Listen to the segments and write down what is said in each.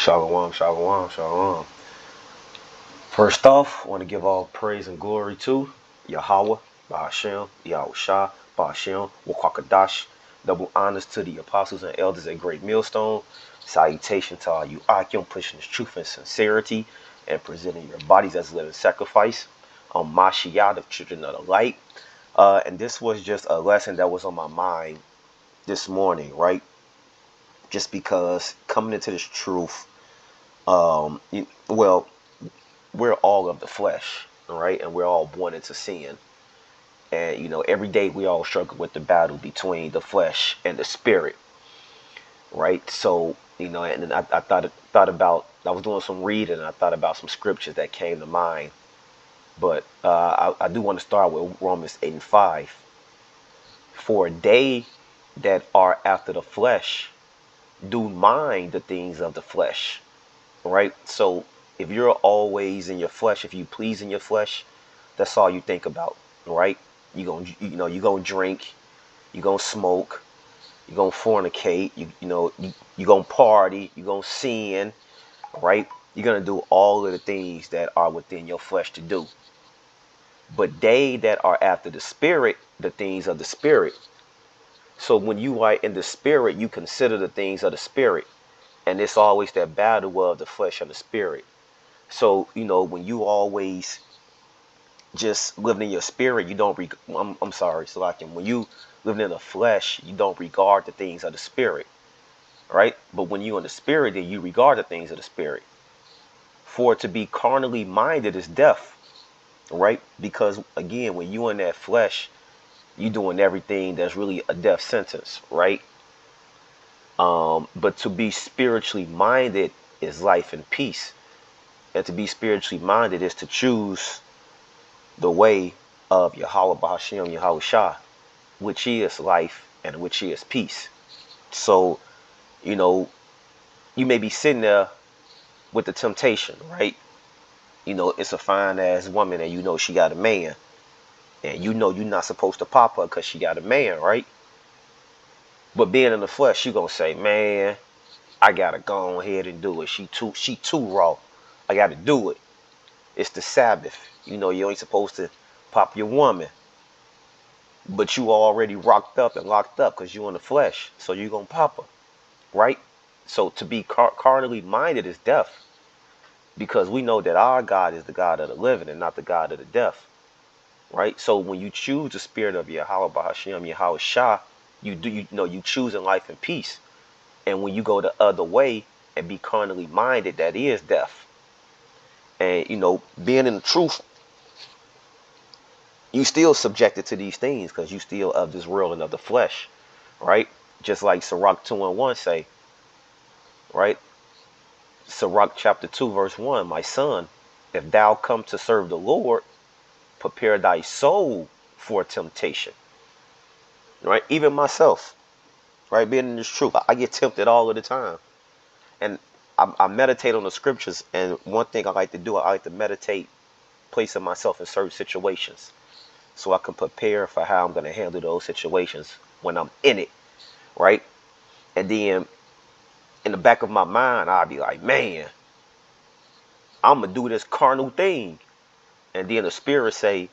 Shalom, shalom, shalom. First off, I want to give all praise and glory to Yahweh, Bahashem, Yahushua, Bahashem, Wakwakadash. Double honors to the apostles and elders at Great Millstone. Salutation to all you Akim pushing this truth and sincerity and presenting your bodies as a living sacrifice. Mashiach, the children of the light. And this was just a lesson that was on my mind this morning, right? Just because coming into this truth, well, we're all of the flesh, right? And we're all born into sin. And, every day we all struggle with the battle between the flesh and the spirit, right? So, and then I thought about, I was doing some reading and I thought about some scriptures that came to mind. But I do want to start with Romans 8 and 5. For they that are after the flesh do mind the things of the flesh, right? So if you're always in your flesh, if you please in your flesh, that's all you think about, right? You gonna drink, you gonna smoke, you gonna fornicate, you gonna party, you gonna sin, right? You're gonna do all of the things that are within your flesh to do. But they that are after the spirit, the things of the spirit. So when you are in the spirit, you consider the things of the spirit. And it's always that battle of the flesh and the spirit. So, when you always just living in your spirit, you don't, I'm sorry, so when you living in the flesh, you don't regard the things of the spirit, right? But when you in the spirit, then you regard the things of the spirit. For to be carnally minded is death, right? Because again, when you in that flesh, you doing everything that's really a death sentence, right? But to be spiritually minded is life and peace. And to be spiritually minded is to choose the way of Yahweh Bahashem Yahushua, which is life and which is peace. So, you may be sitting there with the temptation, right? It's a fine ass woman and she got a man. And you're not supposed to pop her because she got a man, right? But being in the flesh, you're gonna say, man, I gotta go ahead and do it. She too raw. I gotta do it. It's the Sabbath. You ain't supposed to pop your woman. But you already rocked up and locked up because you in the flesh. So you going to pop her. Right? So to be carnally minded is death. Because we know that our God is the God of the living and not the God of the deaf. Right? So when you choose the spirit of Yahweh Bahashem Yahweh Shah, you choose in life and peace. And when you go the other way and be carnally minded, that is death. And being in the truth, you still subjected to these things because you still of this world and of the flesh, right? Just like Sirach 2 and 1 say, right? Sirach chapter 2 verse 1, my son, if thou come to serve the Lord, prepare thy soul for temptation, right? Even myself, right? Being in this truth, I get tempted all of the time. And I meditate on the scriptures. And one thing I like to do, I like to meditate, placing myself in certain situations, so I can prepare for how I'm going to handle those situations when I'm in it, right? And then in the back of my mind, I'll be like, man, I'm going to do this carnal thing. And then the spirit say,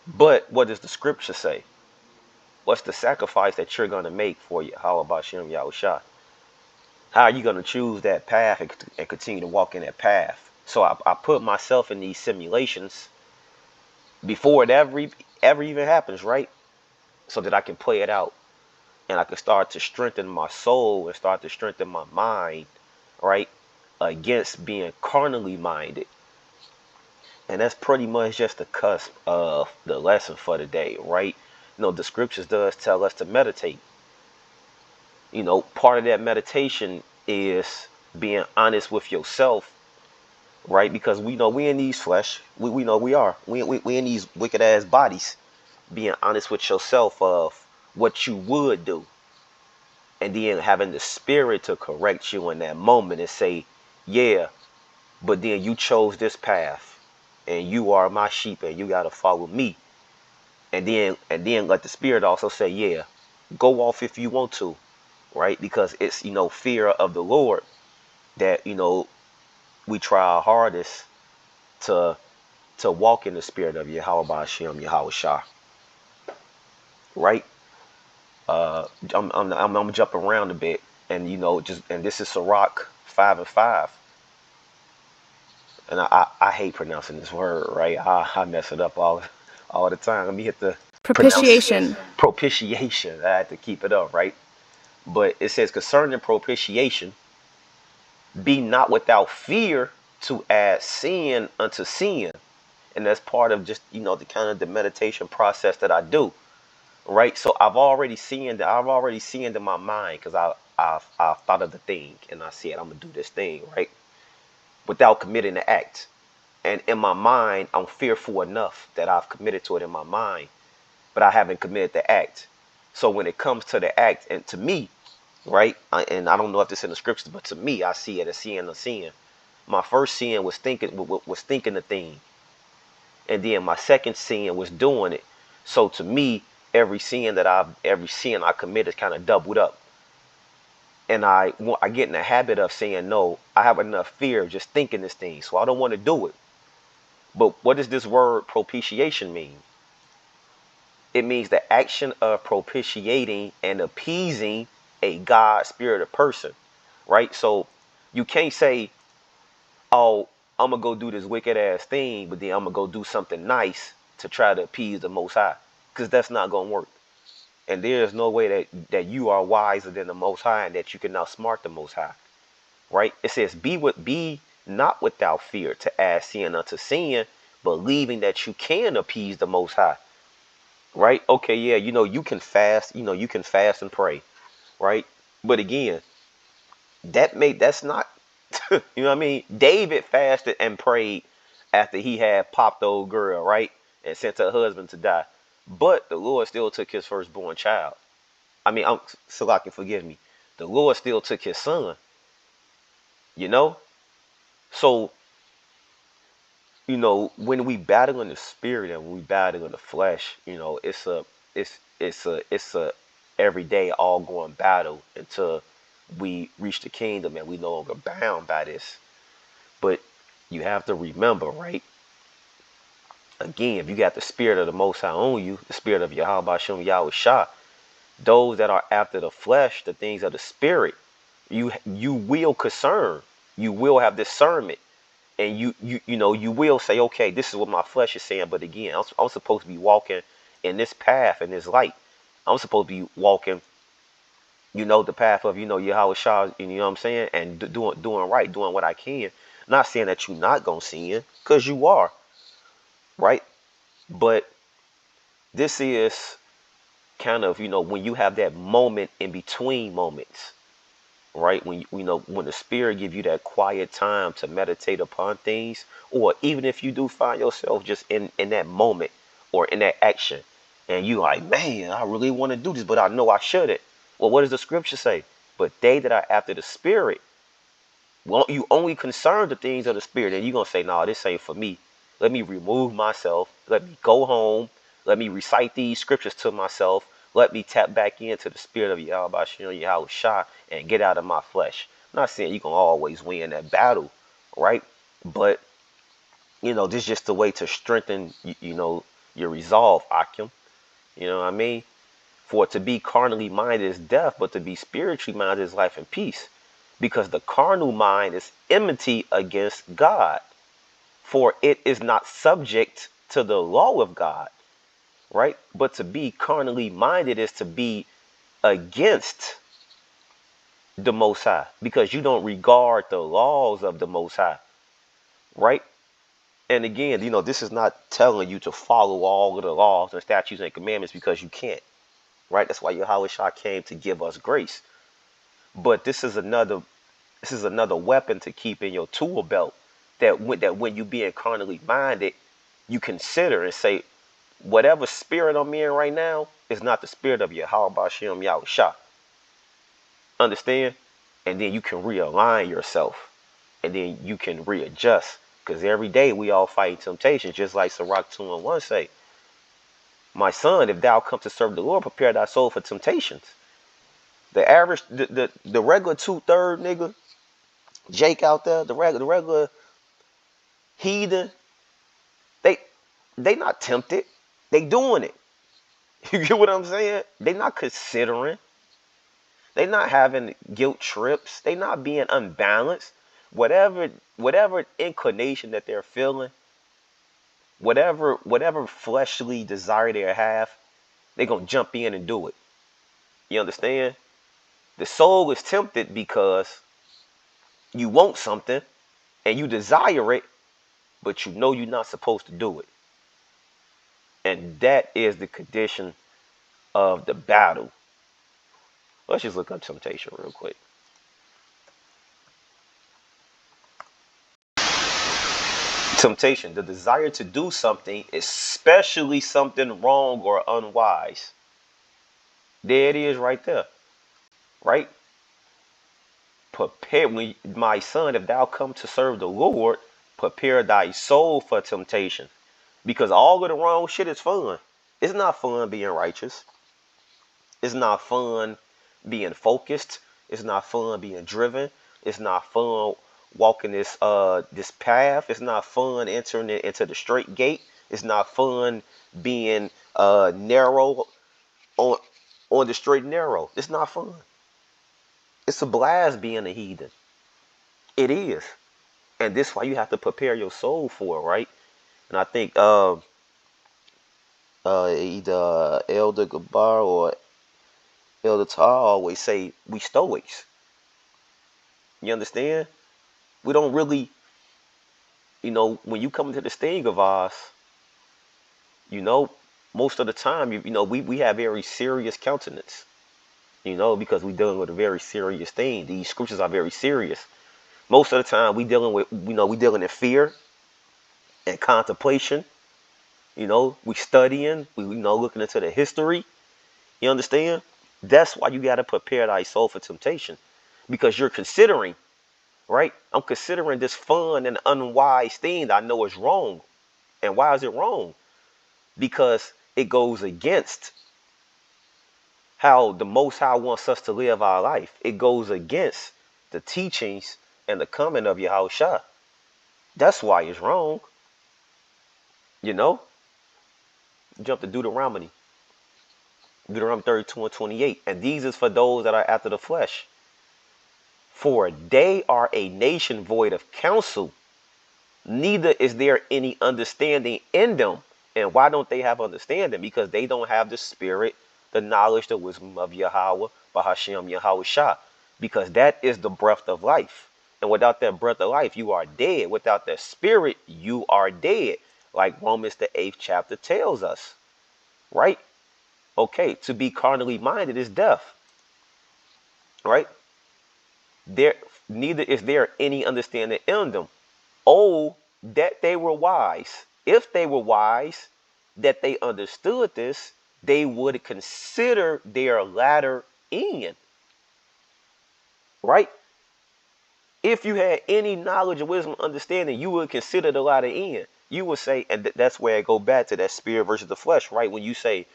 but what does the scripture say? What's the sacrifice that you're going to make for you? How about Shem Yahushua? How are you going to choose that path and continue to walk in that path? So I put myself in these simulations before it ever even happens, right? So that I can play it out. And I can start to strengthen my soul and start to strengthen my mind, right? Against being carnally minded. And that's pretty much just the cusp of the lesson for the day, right? The scriptures does tell us to meditate. Part of that meditation is being honest with yourself, right? Because we know we in these flesh. We know we are. We in these wicked ass bodies. Being honest with yourself of what you would do. And then having the spirit to correct you in that moment and say, yeah, but then you chose this path and you are my sheep and you got to follow me. And then let the spirit also say, yeah, go off if you want to, right? Because it's, fear of the Lord that, we try our hardest to walk in the spirit of Yahweh Ba'ashem, Yahweh Shah, right? I'm jumping around a bit, and and this is Sirach 5:5, and I hate pronouncing this word, right? I mess it up all the time. Let me hit the Propitiation. propitiation. I had to keep it up, right? But it says concerning propitiation, be not without fear to add sin unto sin, and that's part of just the kind of the meditation process that I do, right? So I've already seen in my mind, because I've thought of the thing, and I said I'm gonna do this thing, right, without committing the act. And in my mind, I'm fearful enough that I've committed to it in my mind, but I haven't committed the act. So when it comes to the act, and to me, right, and I don't know if this is in the scriptures, but to me, I see it as seeing the sin. My first sin was thinking the thing, and then my second sin was doing it. So to me, every sin I commit is kind of doubled up, and I get in the habit of saying no. I have enough fear of just thinking this thing, so I don't want to do it. But what does this word propitiation mean? It means the action of propitiating and appeasing a God spirited person, right? So you can't say, oh, I'm gonna go do this wicked ass thing, but then I'm gonna go do something nice to try to appease the Most High, because that's not gonna work. And there is no way that you are wiser than the Most High, and that you can outsmart the Most High, right? It says, be not without fear to add sin unto sin, believing that you can appease the Most High, right? Okay, yeah, you can fast, you can fast and pray, right? But again, that's not, you know what I mean? David fasted and prayed after he had popped the old girl, right? And sent her husband to die. But the Lord still took his firstborn child. I mean, so I can forgive me. The Lord still took his son, you know? So, when we battle in the spirit and when we battle in the flesh, it's a everyday all going battle until we reach the kingdom and we no longer bound by this. But you have to remember, right? Again, if you got the spirit of the Most High on you, the spirit of Yahweh Bashem Yahweh Shah, those that are after the flesh, the things of the spirit, you will concern, you will have discernment, and you will say, okay, this is what my flesh is saying. But again, I'm supposed to be walking in this path, in this light. I'm supposed to be walking, the path of Yahweh Shah, you know what I'm saying, and doing right, doing what I can. Not saying that you're not gonna sin, because you are, right? But this is kind of, when you have that moment in between moments, right? When the spirit give you that quiet time to meditate upon things, or even if you do find yourself just in that moment or in that action, and you like, man, I really want to do this, but I know I shouldn't. Well, what does the scripture say? But they that are after the spirit, well, you only concern the things of the spirit, and you're gonna say, no, this ain't for me. Let me remove myself. Let me go home. Let me recite these scriptures to myself. Let me tap back into the spirit of Yahweh Yahweh Shah and get out of my flesh. I'm not saying you can always win that battle, right? But this is just a way to strengthen your resolve, Akim. You know what I mean? For to be carnally minded is death, but to be spiritually minded is life and peace. Because the carnal mind is enmity against God, for it is not subject to the law of God, right? But to be carnally minded is to be against the Most High, because you don't regard the laws of the Most High, right? And again, this is not telling you to follow all of the laws and statutes and commandments, because you can't, right? That's why Yahweh Shah came to give us grace. But this is another weapon to keep in your tool belt, that when you being carnally minded, you consider and say, whatever spirit I'm in right now is not the spirit of Yahweh Bashem Yahweh Shah. Understand? And then you can realign yourself, and then you can readjust. Because every day we all fight temptations, just like Sirach 2:1 say, my son, if thou come to serve the Lord, prepare thy soul for temptations. The average, the regular 2/3 nigga, Jake out there, the regular heathen, they they not tempted. They doing it. You get what I'm saying? They not considering. They not having guilt trips. They not being unbalanced. Whatever inclination that they're feeling, whatever fleshly desire they have, they gonna jump in and do it. You understand? The soul is tempted because you want something and you desire it, but you know you're not supposed to do it. And that is the condition of the battle. Let's just look up temptation real quick. Temptation, the desire to do something, especially something wrong or unwise. There it is right there, right? Prepare when my son, if thou come to serve the Lord, prepare thy soul for temptation. Because all of the wrong shit is fun. It's not fun being righteous. It's not fun being focused. It's not fun being driven. It's not fun walking this path. It's not fun entering it into the straight gate. It's not fun being narrow on the straight and narrow. It's not fun. It's a blast being a heathen. It is. And this is why you have to prepare your soul for it, right? And I think either Elder Gabar or Elder Tar always say we stoics. You understand? We don't really, when you come into this thing of ours, you know, most of the time, we have very serious countenance, because we dealing with a very serious thing. These scriptures are very serious. Most of the time, we dealing with, we dealing in fear and contemplation. We studying, we, looking into the history. You understand? That's why you got to prepare thy soul for temptation, because you're considering, right? I'm considering this fun and unwise thing that I know is wrong. And why is it wrong? Because it goes against how the Most High wants us to live our life. It goes against the teachings and the coming of Yahushua. That's why it's wrong. You know? Jump to Deuteronomy 32 and 28. And these is for those that are after the flesh. For they are a nation void of counsel, neither is there any understanding in them. And why don't they have understanding? Because they don't have the spirit, the knowledge, the wisdom of Yahweh, Bahashem Yahweh Shah. Because that is the breath of life. And without that breath of life, you are dead. Without that spirit, you are dead. Like Romans the 8th chapter tells us. Right? Okay, to be carnally minded is death. Right? There neither is there any understanding in them. Oh, that they were wise. If they were wise, that they understood this, they would consider their latter end. Right? If you had any knowledge, wisdom, understanding, you would consider the latter end. You would say, and that's where I go back to that spirit versus the flesh, right? When you say,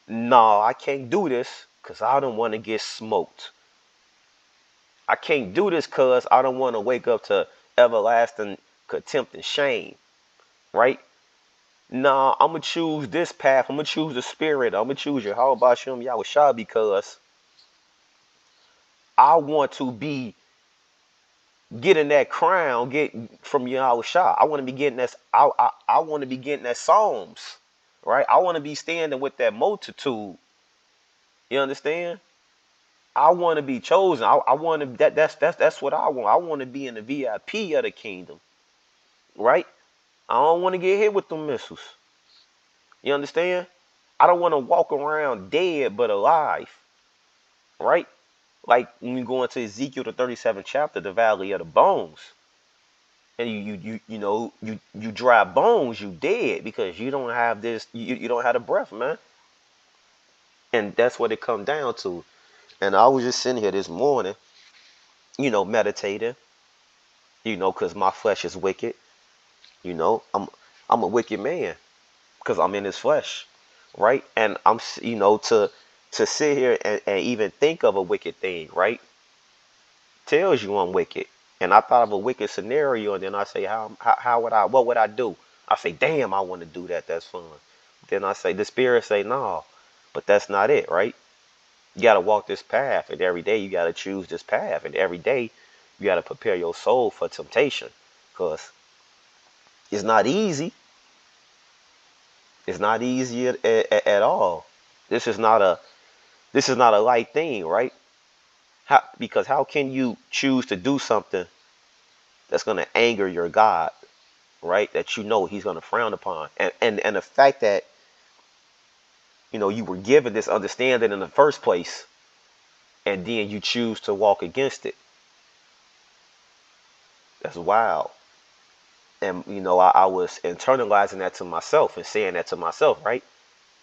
no, I can't do this because I don't want to get smoked. I can't do this because I don't want to wake up to everlasting contempt and shame, right? Nah, I'm going to choose this path. I'm going to choose the spirit. I'm going to choose Yahweh Bashem Yahushua because I want to be getting that crown from Yahushua. I want to be getting that. I want to be getting that Psalms, right? I want to be standing with that multitude. You understand? I want to be chosen. I want to that's what I want. I want to be in the VIP of the kingdom, right? I don't want to get hit with them missiles. You understand? I don't want to walk around dead but alive, right? Like when you go into Ezekiel the 37th chapter, the valley of the bones, and you dry bones, you dead because you don't have this. You don't have the breath, man. And that's what it come down to. And I was just sitting here this morning, meditating, because my flesh is wicked. I'm a wicked man because I'm in this flesh, right? And I'm, to sit here and even think of a wicked thing, right? Tells you I'm wicked. And I thought of a wicked scenario, and then I say, what would I do? I say, damn, I want to do that. That's fun. Then I say, the spirit say, no, but that's not it, right? You got to walk this path, and every day you got to choose this path, and every day you got to prepare your soul for temptation, because it's not easy. It's not easy at all. This is not a this is not a light thing, right? Because how can you choose to do something that's going to anger your God, right? That you know He's going to frown upon, and the fact that you were given this understanding in the first place, and then you choose to walk against it. That's wild. And I was internalizing that to myself and saying that to myself, right?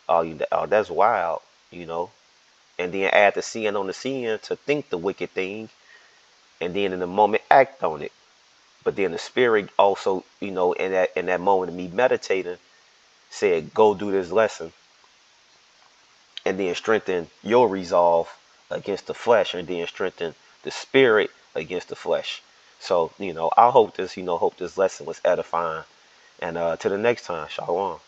Oh, that's wild, you know. And then add the sin on the sin to think the wicked thing, and then in the moment act on it. But then the spirit also, in that moment of me meditating, said, "Go do this lesson," and then strengthen your resolve against the flesh, and then strengthen the spirit against the flesh. So, I hope this lesson was edifying. And to the next time, Shalom.